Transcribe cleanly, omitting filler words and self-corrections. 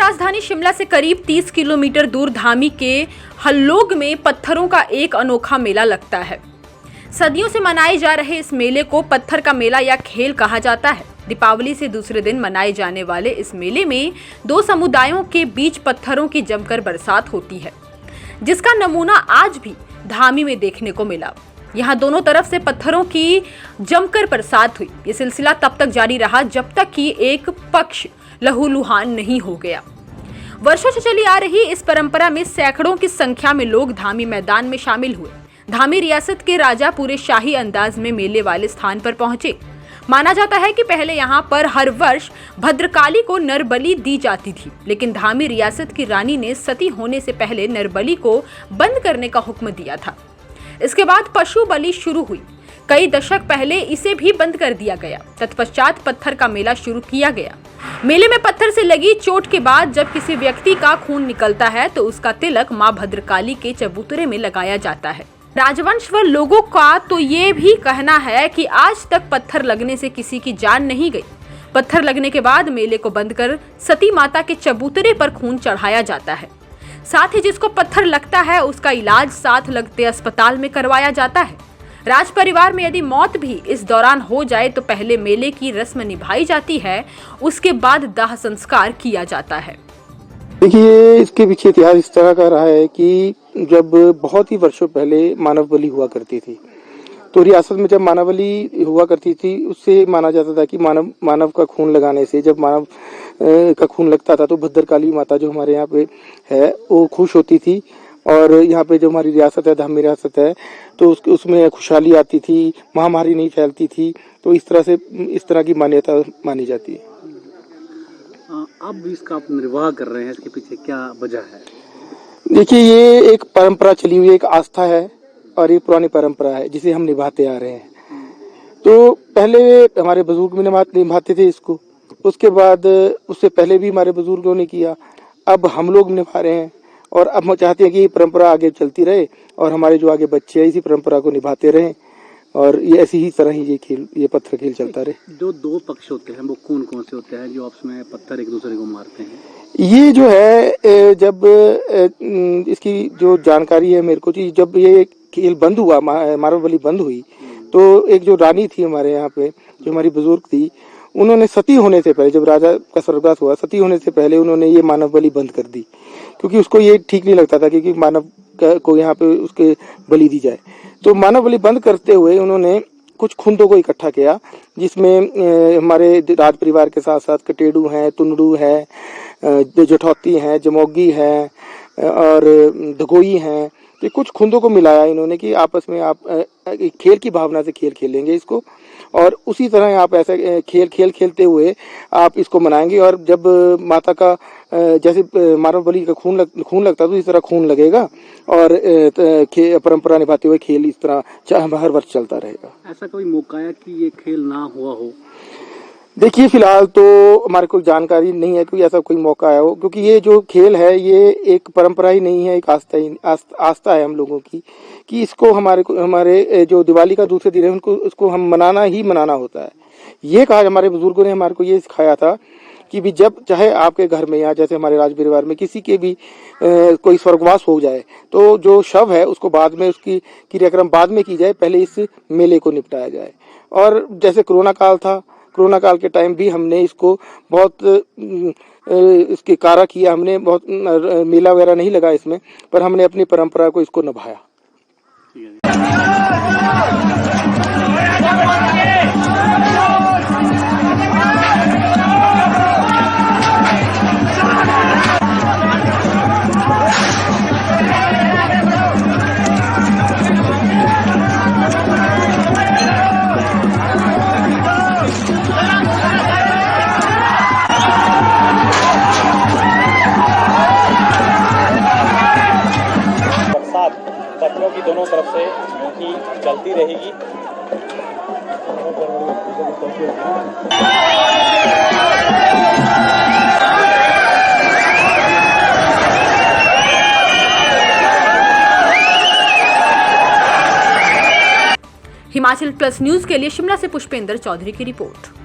राजधानी शिमला से करीब 30 किलोमीटर दूर धामी के हल्लोग में पत्थरों का एक अनोखा मेला लगता है। सदियों से मनाए जा रहे इस मेले को पत्थर का मेला या खेल कहा जाता है। दीपावली से दूसरे दिन मनाए जाने वाले इस मेले में दो समुदायों के बीच पत्थरों की जमकर बरसात होती है, जिसका नमूना आज भी धामी में देखने को मिला। यहाँ दोनों तरफ से पत्थरों की जमकर बरसात हुई। ये सिलसिला तब तक जारी रहा जब तक कि एक पक्ष लहूलुहान नहीं हो गया। वर्षों से चली आ रही इस परंपरा में सैकड़ों की संख्या में लोग धामी मैदान में शामिल हुए। धामी रियासत के राजा पूरे शाही अंदाज में मेले वाले स्थान पर पहुंचे। माना जाता है कि पहले यहाँ पर हर वर्ष भद्रकाली को नरबलि दी जाती थी, लेकिन धामी रियासत की रानी ने सती होने से पहले नरबलि को बंद करने का हुक्म दिया था। इसके बाद पशु बलि शुरू हुई। कई दशक पहले इसे भी बंद कर दिया गया। तत्पश्चात पत्थर का मेला शुरू किया गया। मेले में पत्थर से लगी चोट के बाद जब किसी व्यक्ति का खून निकलता है तो उसका तिलक मां भद्रकाली के चबूतरे में लगाया जाता है। राजवंश व लोगों का तो ये भी कहना है कि आज तक पत्थर लगने से किसी की जान नहीं गई। पत्थर लगने के बाद मेले को बंद कर सती माता के चबूतरे पर खून चढ़ाया जाता है। साथ ही जिसको पत्थर लगता है उसका इलाज साथ लगते अस्पताल में करवाया जाता है। राज परिवार में यदि मौत भी इस दौरान हो जाए तो पहले मेले की रस्म निभाई जाती है, उसके बाद दाह संस्कार किया जाता है। देखिए, इसके पीछे इतिहास इस तरह का रहा है कि जब बहुत ही वर्षों पहले मानव बलि हुआ करती थी, तो रियासत में जब मानव बलि हुआ करती थी उससे माना जाता था कि मानव का खून लगाने से, जब मानव का खून लगता था तो भद्रकाली माता जो हमारे यहाँ पे है वो खुश होती थी। और यहाँ पे जो हमारी रियासत है, धामी रियासत है, तो उसमें खुशहाली आती थी, महामारी नहीं फैलती थी। तो इस तरह की मान्यता मानी जाती है। अब इसका आप निर्वाह कर रहे हैं, इसके पीछे क्या वजह है? देखिए, ये एक परंपरा चली हुई, एक आस्था है और ये पुरानी परंपरा है जिसे हम निभाते आ रहे हैं। तो पहले हमारे बुजुर्ग भी निभाते थे इसको, उसके बाद उससे पहले भी हमारे बुजुर्गों ने किया, अब हम लोग निभा रहे हैं और अब हम चाहते हैं कि ये परंपरा आगे चलती रहे और हमारे जो आगे बच्चे हैं इसी परंपरा को निभाते रहें और ये ऐसी ही तरह ही ये पत्थर खेल चलता रहे। जो दो पक्ष होते हैं वो कौन कौन से होते हैं जो आपस में पत्थर एक दूसरे को मारते हैं? ये जो है, जब इसकी जो जानकारी है मेरे को, जब ये खेल बंद हुआ, मानव बलि बंद हुई, तो एक जो रानी थी हमारे यहाँ पे, जो हमारी बुजुर्ग थी, उन्होंने सती होने से पहले, जब राजा का स्वर्गवास हुआ, सती होने से पहले उन्होंने ये मानव बलि बंद कर दी, क्योंकि उसको ये ठीक नहीं लगता था कि मानव को यहाँ पे उसके बलि दी जाए। तो मानव बलि बंद करते हुए उन्होंने कुछ खूंटों को इकट्ठा किया, जिसमें हमारे राज परिवार के साथ साथ कटेड़ू हैं, तुंडू है, जठौती हैं, जमोगी है और दगोई हैं। तो कुछ खूंटों को मिलाया इन्होंने कि आपस में आप खेल की भावना से खेल खेलेंगे इसको, और उसी तरह आप ऐसे खेल खेलते हुए आप इसको मनाएंगे। और जब माता का जैसे मानव बलि का खून लगता है तो इस तरह खून लगेगा और परंपरा निभाते हुए खेल इस तरह हर वर्ष चलता रहेगा। ऐसा कोई मौका है कि ये खेल ना हुआ हो? देखिए, फिलहाल तो हमारे को जानकारी नहीं है कि ऐसा कोई मौका है हो, क्योंकि ये जो खेल है ये एक परंपरा ही नहीं है, एक आस्था है हम लोगों की कि इसको हमारे जो दिवाली का दूसरे दिन है उसको हम मनाना होता है। ये कहा हमारे बुजुर्गों ने हमारे को ये सिखाया था कि भी जब चाहे आपके घर में या जैसे हमारे राज परिवार में किसी के भी कोई स्वर्गवास हो जाए तो जो शव है उसको बाद में उसकी क्रियाक्रम बाद में की जाए, पहले इस मेले को निपटाया जाए। और जैसे कोरोना काल था, कोरोना काल के टाइम भी हमने इसको बहुत इसके कारा किया, हमने बहुत मेला वगैरह नहीं लगा इसमें, पर हमने अपनी परंपरा को इसको निभाया। पत्थरों की दोनों तरफ से की चलती रहेगी। हिमाचल प्लस न्यूज के लिए शिमला से पुष्पेंद्र चौधरी की रिपोर्ट।